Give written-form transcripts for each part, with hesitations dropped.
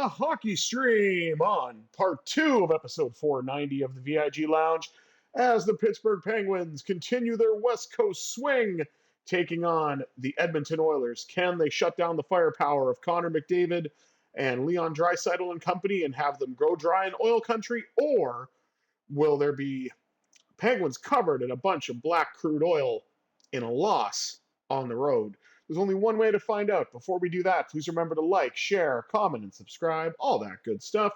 hockey stream on part 2 of episode 490 of the VIG Lounge as the Pittsburgh Penguins continue their West Coast swing, taking on the Edmonton Oilers. Can they shut down the firepower of Connor McDavid and Leon Draisaitl and company and have them go dry in oil country, or will there be Penguins covered in a bunch of black crude oil in a loss on the road? There's only one way to find out. Before we do that, please remember to like, share, comment, and subscribe. All that good stuff.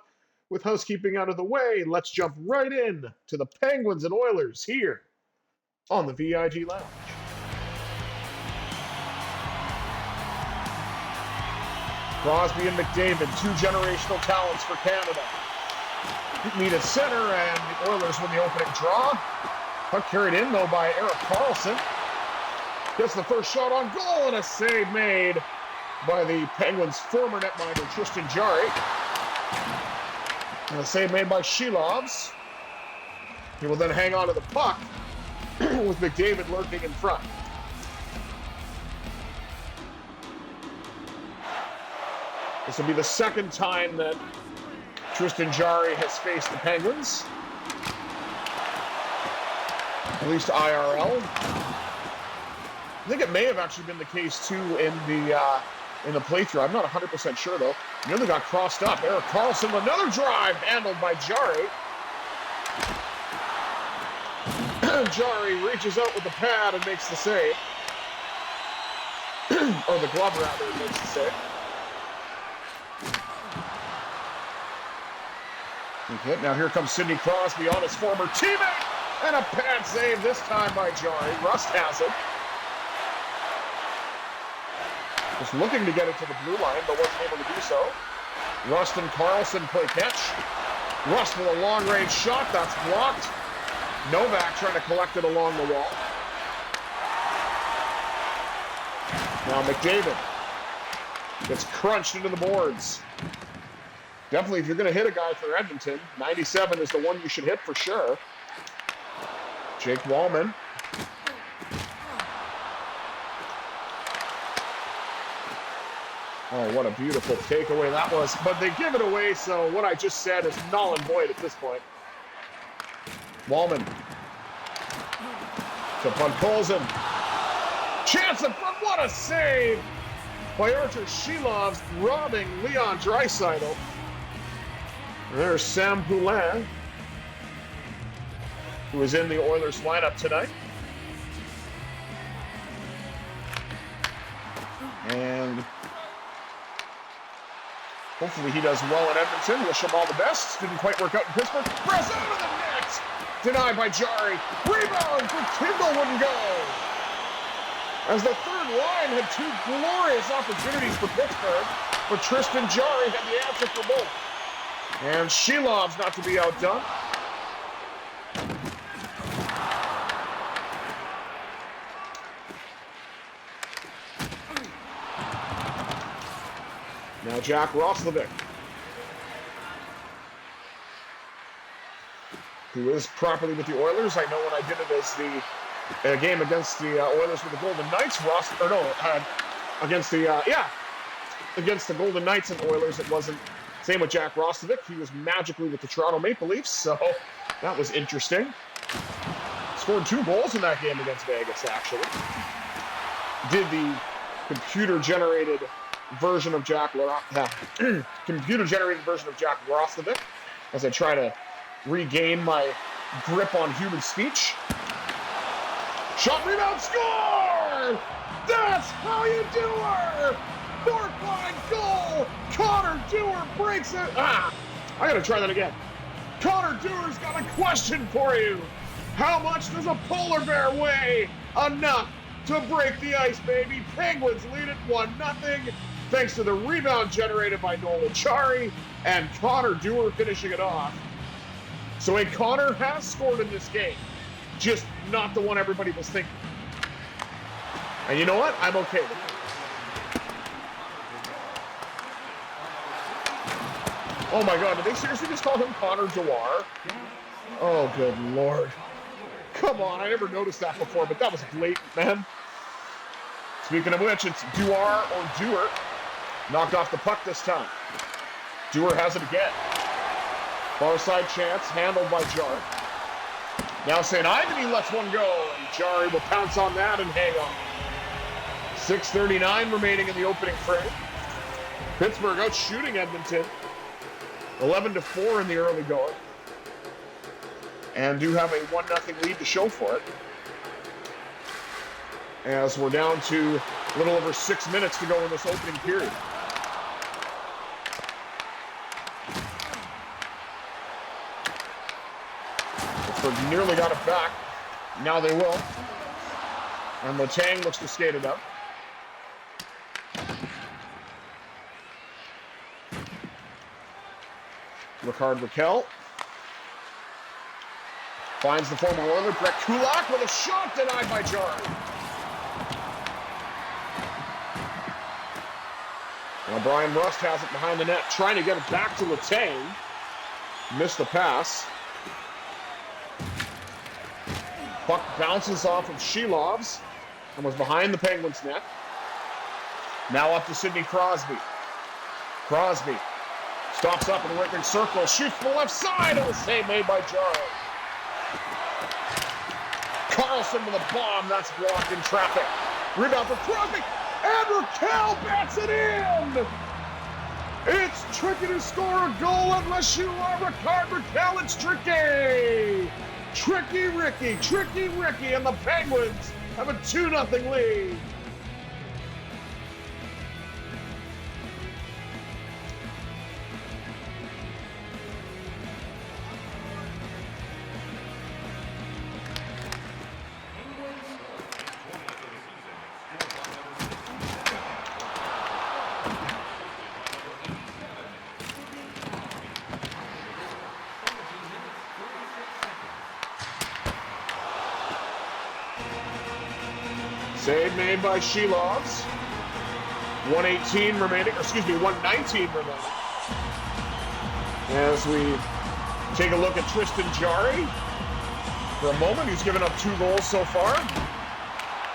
With housekeeping out of the way, let's jump right in to the Penguins and Oilers here on the VIG Lounge. Crosby and McDavid, two generational talents for Canada. Meet at center, and the Oilers win the opening draw. Puck carried in, though, by Erik Karlsson. Gets the first shot on goal, and a save made by the Penguins' former netminder, Tristan Jarry. And a save made by Shilovs. He will then hang on to the puck with McDavid lurking in front. This will be the second time that Tristan Jarry has faced the Penguins. At least IRL. I think it may have actually been the case too in the playthrough. I'm not 100% sure though. Nearly got crossed up. Erik Karlsson, another drive handled by Jarry. Jarry reaches out with the pad and makes the save. Or the glove rather, and makes the save. Okay, now here comes Sidney Crosby on his former teammate. And a pad save this time by Jarry. Rust has it. Just looking to get it to the blue line, but wasn't able to do so. Rust and Karlsson play catch. Rust with a long-range shot. That's blocked. Novak trying to collect it along the wall. Now McDavid gets crunched into the boards. Definitely, if you're going to hit a guy for Edmonton, 97 is the one you should hit for sure. Jake Wallman. Oh, what a beautiful takeaway that was. But they give it away, so what I just said is null and void at this point. Wallman. To Podkolzin. Chance in front. What a save by Arthur Shilovs, robbing Leon Draisaitl. There's Sam Poulin, who is in the Oilers lineup tonight. And hopefully he does well in Edmonton. Wish him all the best. Didn't quite work out in Pittsburgh. Press out of the net! Denied by Jarry. Rebound for Kindle wouldn't go. As the third line had two glorious opportunities for Pittsburgh, but Tristan Jarry had the answer for both. And Shilovs not to be outdone. Now Jack Roslovic, who is properly with the Oilers. I know when I did it as the game against the Oilers with the Golden Knights, against the Golden Knights and Oilers, it wasn't. Same with Jack Roslovic. He was magically with the Toronto Maple Leafs, so that was interesting. Scored 2 goals in that game against Vegas, actually. Did the computer-generated version of Jack Roslovic as I try to regain my grip on human speech. Shot, rebound, score! That's how you do her! Fourth line goal! Connor Dewar breaks it! I gotta try that again. Connor Dewar's got a question for you. How much does a polar bear weigh? Enough to break the ice, baby. Penguins lead it 1-0. Thanks to the rebound generated by Nolan Chari and Connor Dewar finishing it off. So a Connor has scored in this game, just not the one everybody was thinking. And you know what? I'm okay with it. Oh my God, did they seriously just call him Connor Dewar? Oh, good Lord. Come on, I never noticed that before, but that was blatant, man. Speaking of which, it's Dewar or Dewar. Knocked off the puck this time. Dewar has it again. Far side chance, handled by Jarry. Now St. Ivany lets one go, and Jarry will pounce on that and hang on. 6:39 remaining in the opening frame. Pittsburgh out shooting Edmonton. 11-4 in the early going. And do have a 1-0 lead to show for it. As we're down to a little over 6 minutes to go in this opening period. Pittsburgh nearly got it back. Now they will. And Letang looks to skate it up. Ricard Raquel finds the former Oiler, Brett Kulak, with a shot denied by Jarry. Now Brian Rust has it behind the net, trying to get it back to Letang. Missed the pass. Puck bounces off of Shilov's and was behind the Penguins' net. Now up to Sidney Crosby. Crosby stops up in the right-wing circle, shoots from the left side, and a save made by Jarry. Carlson with a bomb, that's blocked in traffic. Rebound for Crosby, and Raquel bats it in! It's tricky to score a goal unless you are Ricard Raquel. It's tricky! Tricky Ricky, and the Penguins have a 2-0 lead. Save made by Shilovs. 119 remaining. As we take a look at Tristan Jarry for a moment. He's given up 2 goals so far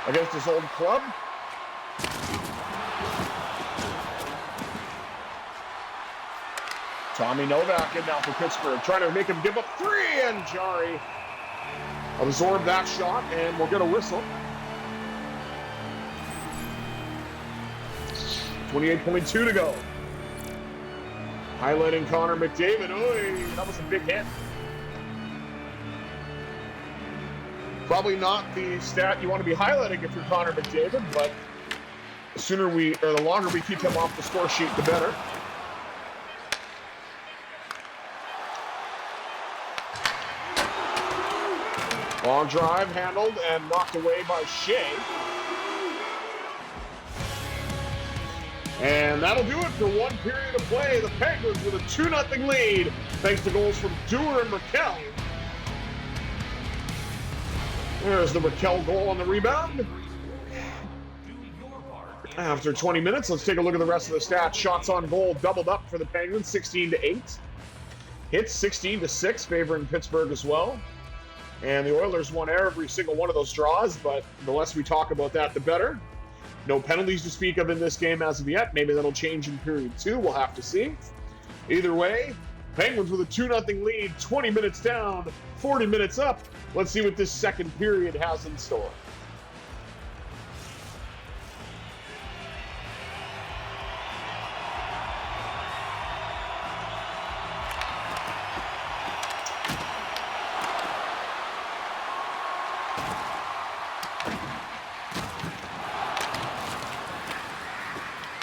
against his old club. Tommy Novak in now for Pittsburgh, trying to make him give up 3, and Jarry absorbed that shot, and we'll get a whistle. 28.2 to go. Highlighting Connor McDavid. Oy, that was a big hit. Probably not the stat you want to be highlighting if you're Connor McDavid, but the longer we keep him off the score sheet, the better. Long drive handled and knocked away by Shea. And that'll do it for 1 period of play. The Penguins with a 2-0 lead, thanks to goals from Dewar and Raquel. There's the Raquel goal on the rebound. After 20 minutes, let's take a look at the rest of the stats. Shots on goal doubled up for the Penguins, 16-8. Hits 16-6, favoring Pittsburgh as well. And the Oilers won every single one of those draws, but the less we talk about that, the better. No penalties to speak of in this game as of yet. Maybe that'll change in period 2. We'll have to see. Either way, Penguins with a 2-0 lead, 20 minutes down, 40 minutes up. Let's see what this second period has in store.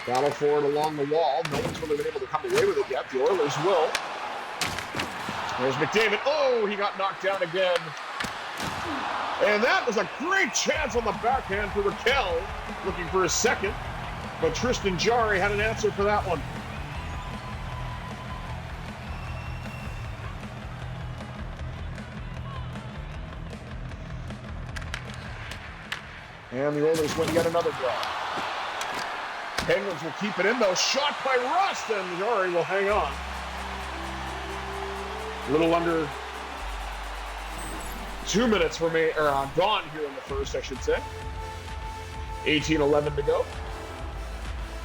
Battle for it along the wall. No one's really been able to come away with it yet. The Oilers will. There's McDavid. Oh, he got knocked down again. And that was a great chance on the backhand for Raquel, looking for a second. But Tristan Jarry had an answer for that one. And the Oilers win yet another draw. Penguins will keep it in, though. Shot by Rust, and Jarry will hang on. A little under 2 minutes gone here in the first, I should say. 18-11 to go.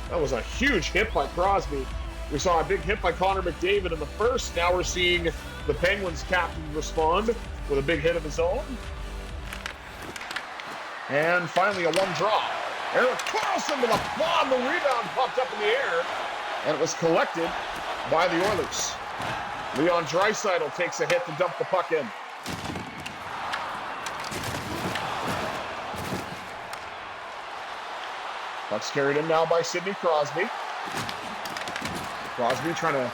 That was a huge hit by Crosby. We saw a big hit by Connor McDavid in the first. Now we're seeing the Penguins captain respond with a big hit of his own. And finally a one-draw. Erik Karlsson with a bomb. The rebound popped up in the air, and it was collected by the Oilers. Leon Draisaitl takes a hit to dump the puck in. Puck's carried in now by Sidney Crosby. Crosby trying to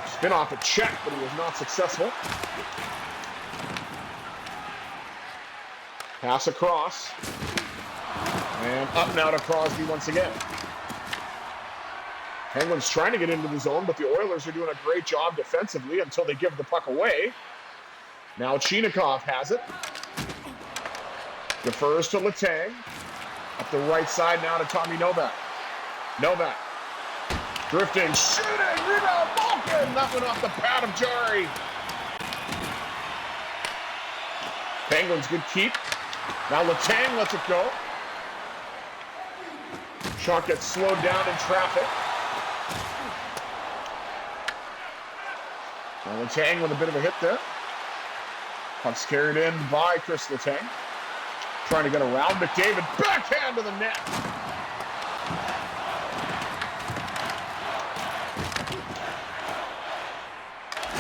spin off a check, but he was not successful. Pass across. And up now to Crosby once again. Penguins trying to get into the zone, but the Oilers are doing a great job defensively until they give the puck away. Now Chinakhov has it. Defers to Letang. Up the right side now to Tommy Novak. Novak. Drifting, shooting, rebound, Malkin! That went off the pad of Jarry. Penguins, good keep. Now Letang lets it go. Shot gets slowed down in traffic. Now Letang with a bit of a hit there. Puck's carried in by Chris Letang. Trying to get around McDavid. Backhand to the net.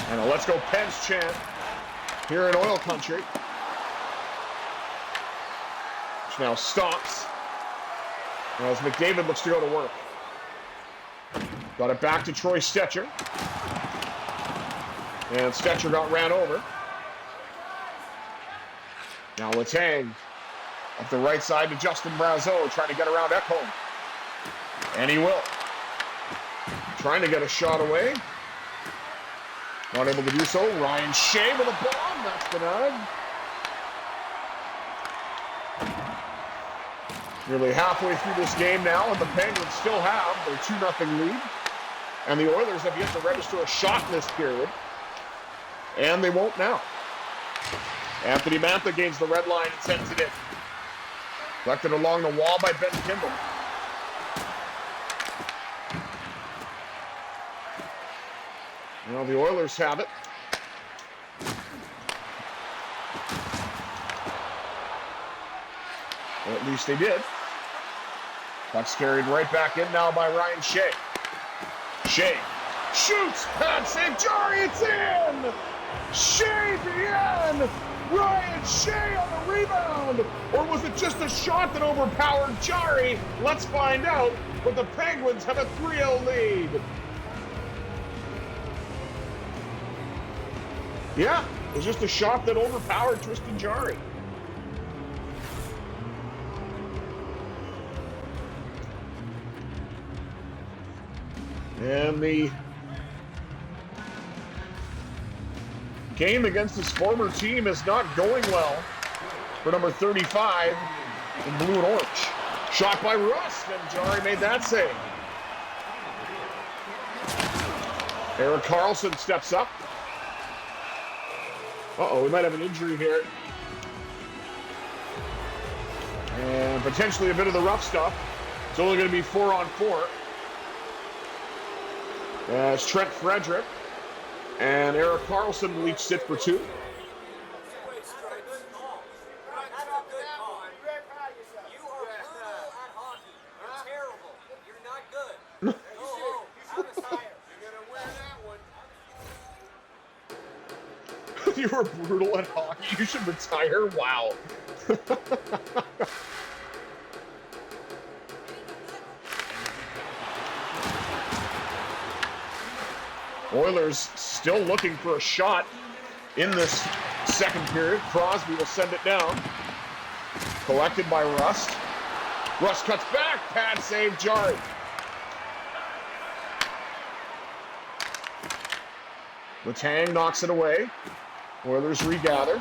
And a Let's Go Pens chant here in Oil Country. Which now stops as McDavid looks to go to work. Got it back to Troy Stecher. And Stecher got ran over. Now Letang up the right side to Justin Brazeau, trying to get around Ekholm. And he will. Trying to get a shot away. Not able to do so. Ryan Shea with a bomb. That's denied. Nearly halfway through this game now, and the Penguins still have their 2-0 lead. And the Oilers have yet to register a shot in this period. And they won't now. Anthony Mantha gains the red line and sends it in. Collected along the wall by Ben Kimball. Well, the Oilers have it. Or at least they did. Puck's carried right back in now by Ryan Shea. Shea shoots. Pad save. Jarry, it's in. Shea again. Ryan Shea on the rebound. Or was it just a shot that overpowered Jarry? Let's find out. But the Penguins have a 3-0 lead. Yeah, it was just a shot that overpowered Tristan Jarry. And the game against his former team is not going well for number 35 in blue and orange. Shot by Rust, and Jarry made that save. Erik Karlsson steps up. Uh-oh, we might have an injury here. And potentially a bit of the rough stuff. It's only going to be 4-on-4. As Trent Frederick and Erik Karlsson will each sit for 2. You were brutal at hockey. You should retire. Wow. Oilers still looking for a shot in this second period. Crosby will send it down. Collected by Rust. Rust cuts back. Pad save, Jarry. Letang knocks it away. Oilers regather.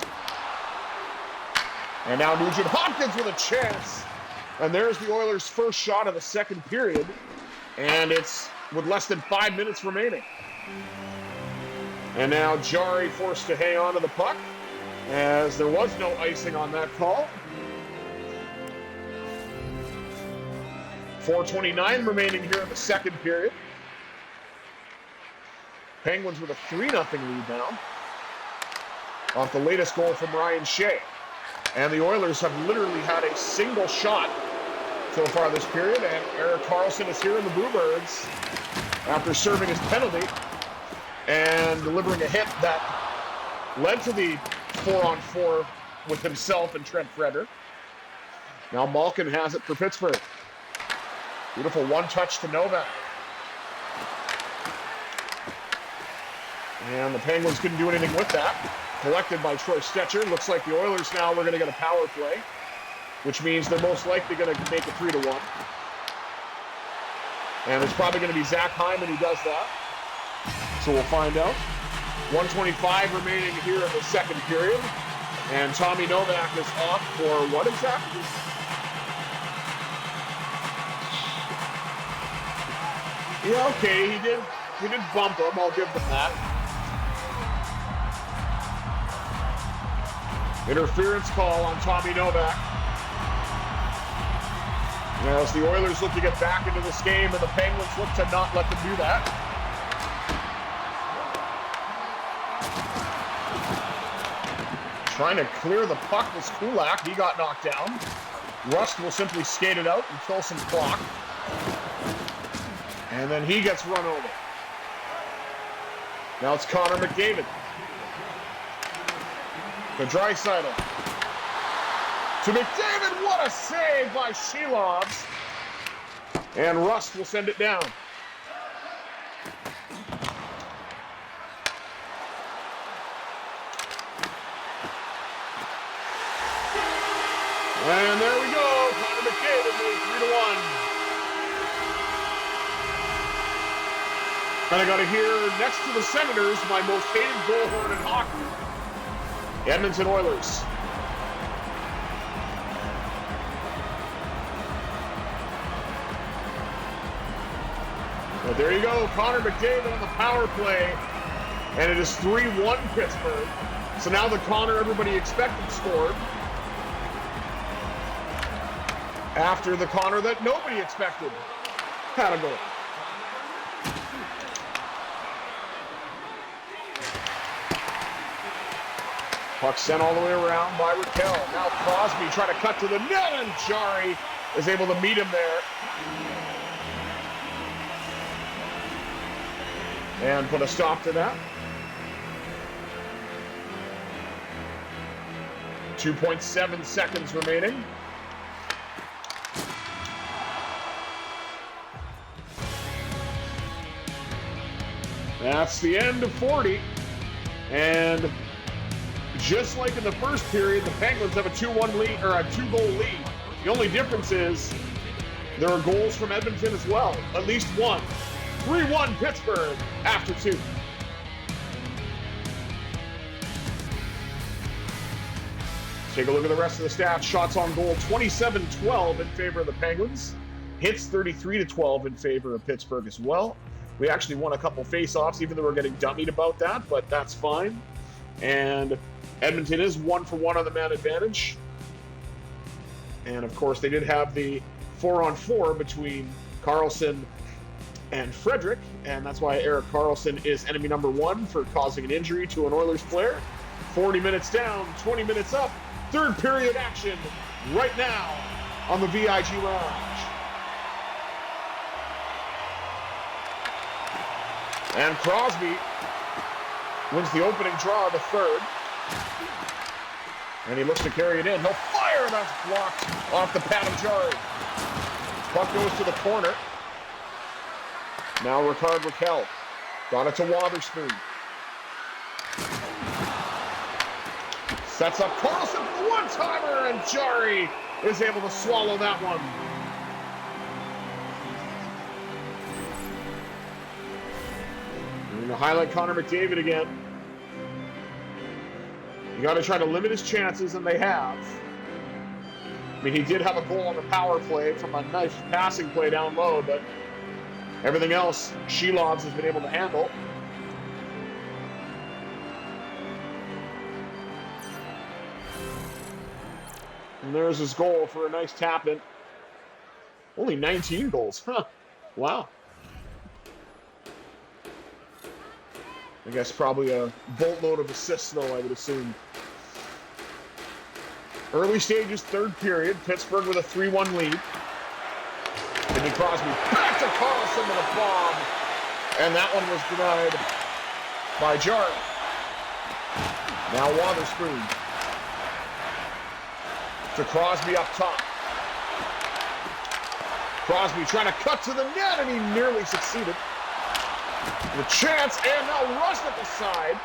And now Nugent Hopkins with a chance. And there's the Oilers' first shot of the second period. And it's with less than 5 minutes remaining. And now Jarry forced to hang on to the puck, as there was no icing on that call. 4:29 remaining here in the second period. Penguins with a 3-0 lead now off the latest goal from Ryan Shea. And the Oilers have literally had a single shot so far this period, and Erik Karlsson is here in the Bluebirds after serving his penalty and delivering a hit that led to the 4-on-4 with himself and Trent Frederic. Now Malkin has it for Pittsburgh. Beautiful one-touch to Novak. And the Penguins couldn't do anything with that. Collected by Troy Stecher. Looks like the Oilers now we're going to get a power play, which means they're most likely going to make it 3-1. And it's probably going to be Zach Hyman who does that. So we'll find out. 1:25 remaining here in the second period. And Tommy Novak is off for what exactly? Yeah, okay, he did bump him. I'll give them that. Interference call on Tommy Novak. As the Oilers look to get back into this game, and the Penguins look to not let them do that. Trying to clear the puck was Kulak. He got knocked down. Rust will simply skate it out and kill some clock. And then he gets run over. Now it's Connor McDavid. The Draisaitl. To McDavid, what a save by Shelovs. And Rust will send it down. And there we go. Connor McDavid made 3-1. And I got to hear next to the Senators, my most hated bullhorn in hockey. Edmonton Oilers. But there you go, Connor McDavid on the power play. And it is 3-1 Pittsburgh. So now the Connor everybody expected scored. After the Connor that nobody expected had a goal. Puck sent all the way around by Raquel. Now Crosby trying to cut to the net, and Jari is able to meet him there. And put a stop to that. 2.7 seconds remaining. That's the end of 40. And just like in the first period, the Penguins have a 2-1 lead, or a 2-goal lead. The only difference is there are goals from Edmonton as well. At least one. 3-1 Pittsburgh after 2. Take a look at the rest of the stats. Shots on goal, 27-12 in favor of the Penguins. Hits 33-12 in favor of Pittsburgh as well. We actually won a couple face-offs, even though we're getting dummied about that, but that's fine. And Edmonton is 1-for-1 on the man advantage. And of course, they did have the 4-on-4 between Karlsson and Frederic, and that's why Erik Karlsson is enemy number 1 for causing an injury to an Oilers player. 40 minutes down, 20 minutes up. Third period action right now on the VIG Lounge. And Crosby wins the opening draw of the third. And he looks to carry it in. He'll fire, that's blocked off the pad of Jari. Puck goes to the corner. Now Ricard Raquel. Got it to Wotherspoon. Sets up Karlsson for one-timer, and Jari is able to swallow that one. We're going to highlight Connor McDavid again. You got to try to limit his chances, and they have. I mean, he did have a goal on the power play from a nice passing play down low, but everything else, Shelovs has been able to handle. And there's his goal for a nice tap-in. Only 19 goals. Huh. Wow. I guess probably a boatload of assists, though, I would assume. Early stages, third period. Pittsburgh with a 3-1 lead. Sidney Crosby back to Carlson with a bomb. And that one was denied by Jarry. Now Wotherspoon. To Crosby up top. Crosby trying to cut to the net, and he nearly succeeded. The chance, and now rushed at the side.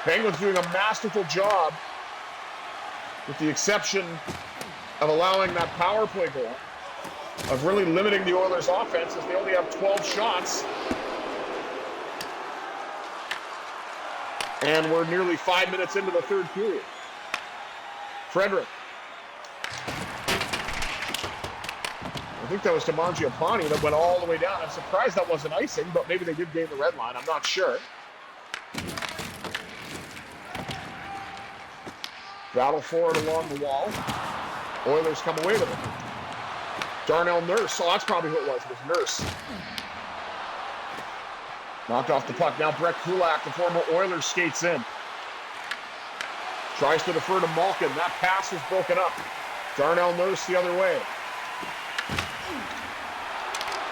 Penguins doing a masterful job, with the exception of allowing that power play goal, of really limiting the Oilers' offense, as they only have 12 shots. And we're nearly 5 minutes into the third period. Frederick. I think that was to Mangiapane that went all the way down. I'm surprised that wasn't icing, but maybe they did gain the red line. I'm not sure. Battle forward along the wall. Oilers come away with it. Darnell Nurse. Oh, that's probably who it was. It was Nurse. Knocked off the puck. Now Brett Kulak, the former Oilers, skates in. Tries to defer to Malkin. That pass was broken up. Darnell Nurse the other way.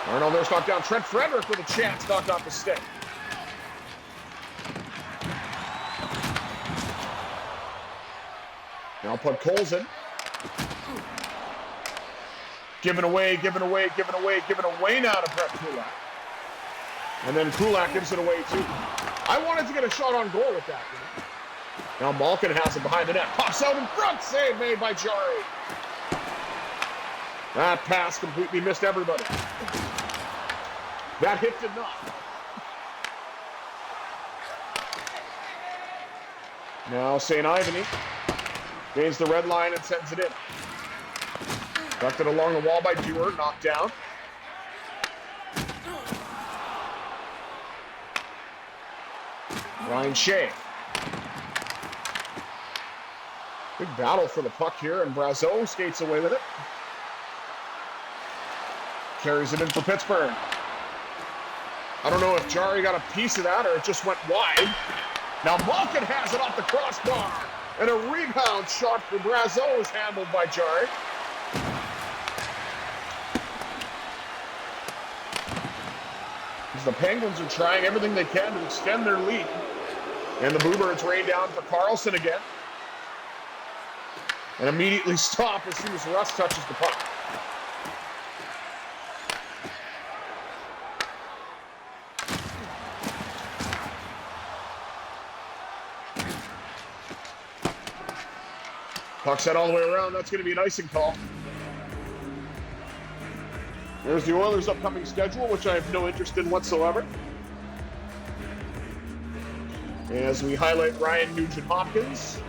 Darnell Nurse knocked down. Trent Frederick with a chance. Knocked off the stick. Now Podkolzin. Giving away now to Brett Kulak. And then Kulak gives it away too. I wanted to get a shot on goal with that. Now Malkin has it behind the net. Pops out in front. Save made by Jarry. That pass completely missed everybody. That hit did not. Now St. Ivany gains the red line and sends it in. Ducked it along the wall by Dewar, knocked down. Ryan Shea. Big battle for the puck here, and Brazeau skates away with it. Carries it in for Pittsburgh. I don't know if Jarry got a piece of that or it just went wide. Now Malkin has it off the crossbar. And a rebound shot for Brazeau is handled by Jarry. As the Penguins are trying everything they can to extend their lead. And the Bluebirds rain down for Carlson again. And immediately stop as soon as Russ touches the puck. Puck set all the way around. That's going to be an icing call. There's the Oilers' upcoming schedule, which I have no interest in whatsoever. As we highlight Ryan Nugent-Hopkins,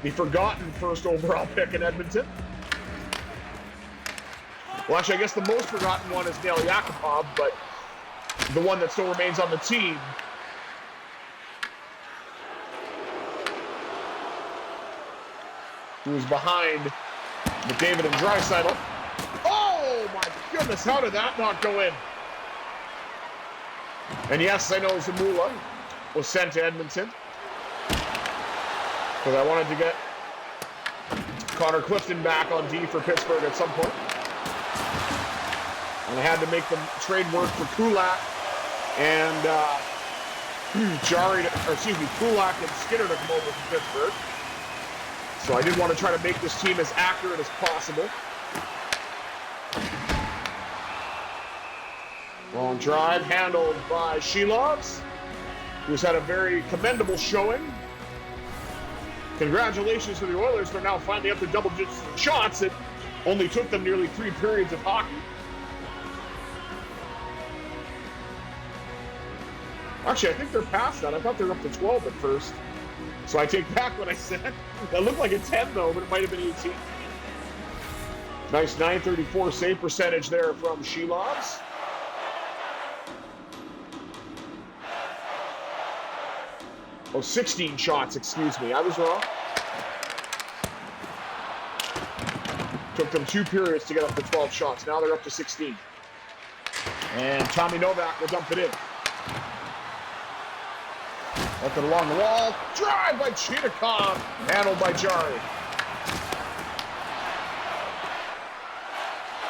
the forgotten first overall pick in Edmonton. Well, actually, I guess the most forgotten one is Nail Yakupov, but the one that still remains on the team. Who was behind McDavid and Draisaitl. Oh my goodness, how did that not go in? And yes, I know Zamula was sent to Edmonton because I wanted to get Connor Clifton back on D for Pittsburgh at some point. And I had to make the trade work for Kulak and Kulak and Skinner to come over from Pittsburgh. So I did want to try to make this team as accurate as possible. Long drive handled by Shelovs, who's had a very commendable showing. Congratulations to the Oilers. They're now finally up to double digits of shots. It only took them nearly 3 periods of hockey. Actually, I think they're past that. I thought they were up to 12 at first. So I take back what I said. That looked like a 10, though, but it might have been 18. Nice .934 save percentage there from Shelovs. Oh, 16 shots, excuse me. I was wrong. Took them 2 periods to get up to 12 shots. Now they're up to 16. And Tommy Novak will dump it in. Left it along the wall. Drive by Chitakov. Handled by Jari.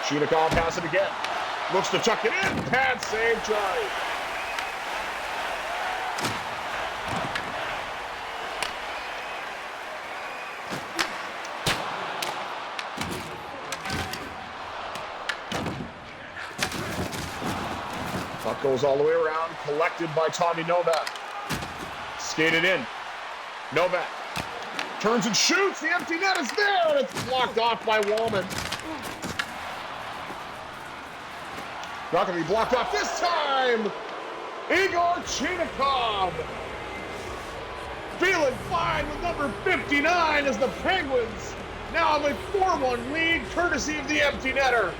Chitakov has it again. Looks to tuck it in. Pad save, Jari. Puck goes all the way around. Collected by Tommy Novak. Skated in. Novak turns and shoots. The empty net is there, and it's blocked off by Wallman. Not going to be blocked off this time. Igor Chitakov feeling fine with number 59 as the Penguins now have a 4-1 lead courtesy of the empty netter.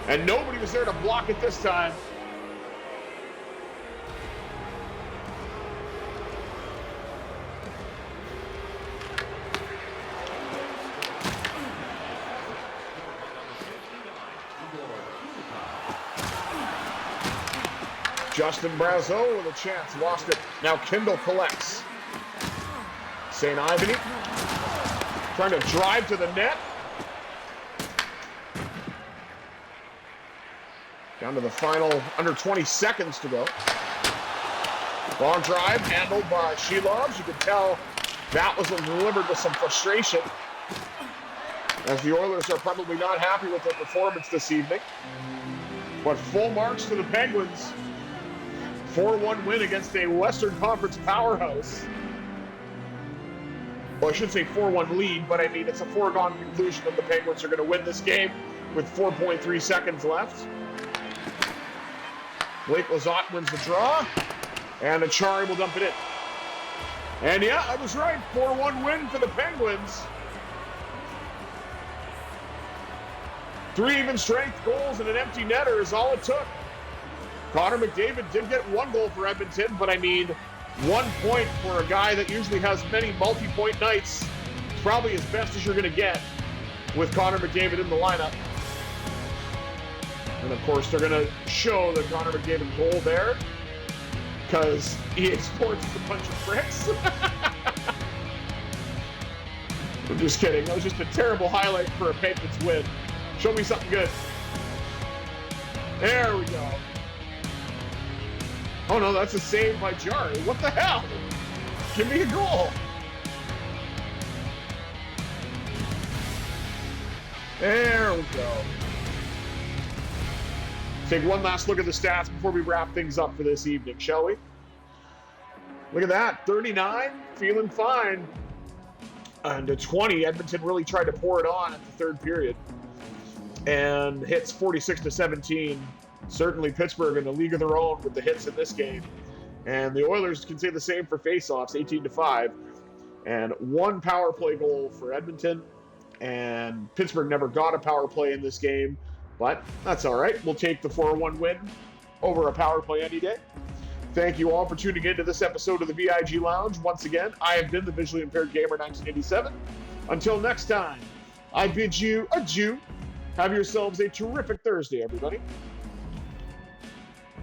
And nobody was there to block it this time. Justin Brazeau with a chance, lost it. Now Kindle collects. St. Ivany trying to drive to the net. Down to the final under 20 seconds to go. Long drive handled by Shelovs. You could tell that was delivered with some frustration, as the Oilers are probably not happy with their performance this evening. But full marks to the Penguins. 4-1 win against a Western Conference powerhouse. Well, I should say 4-1 lead, but I mean it's a foregone conclusion that the Penguins are going to win this game with 4.3 seconds left. Blake Lizotte wins the draw, and Achari will dump it in. And yeah, I was right. 4-1 win for the Penguins. 3 even strength goals and an empty netter is all it took. Connor McDavid did get 1 goal for Edmonton, but I mean, 1 point for a guy that usually has many multi-point nights. It's probably as best as you're going to get with Connor McDavid in the lineup. And of course, they're going to show the Connor McDavid goal there, because EA Sports is a bunch of pricks. I'm just kidding. That was just a terrible highlight for a Penguins win. Show me something good. There we go. Oh no, that's a save by Jari. What the hell? Give me a goal. There we go. Take one last look at the stats before we wrap things up for this evening, shall we? Look at that, 39, feeling fine. And at 20, Edmonton really tried to pour it on at the 3rd period. And hits 46-17. Certainly Pittsburgh in a league of their own with the hits in this game. And the Oilers can say the same for faceoffs, 18-5. And 1 power play goal for Edmonton. And Pittsburgh never got a power play in this game. But that's all right. We'll take the 4-1 win over a power play any day. Thank you all for tuning in to this episode of the VIG Lounge. Once again, I have been the Visually Impaired Gamer 1987. Until next time, I bid you adieu. Have yourselves a terrific Thursday, everybody.